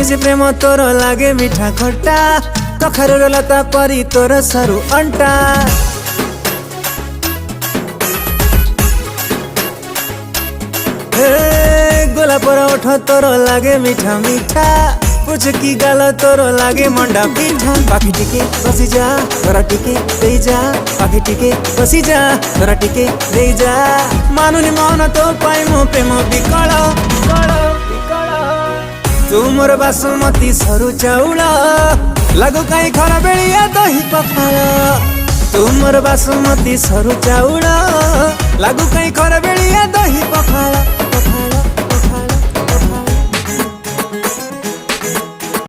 मिसी प्रेम तोर लागे मिठा खट्टा कखर लता परी तोर सरु अंटा गोलापर ओठ तोर लागे मीठा मीठा पुचकी गाल तोर लागे मंडा पीठा पाखी टिके बसी जा तोरा टिके दे जा पाखी टिके बसी जा तोरा टिके दे जा मानुनी मन तो पाई मो प्रेम विकल तू मोर बासमती सरु चाउल लागू कहीं खरा बेलिया दही पखाल तू मोर बासमती सरु चाउल लागू कहीं खरा बेलिया दही पखाल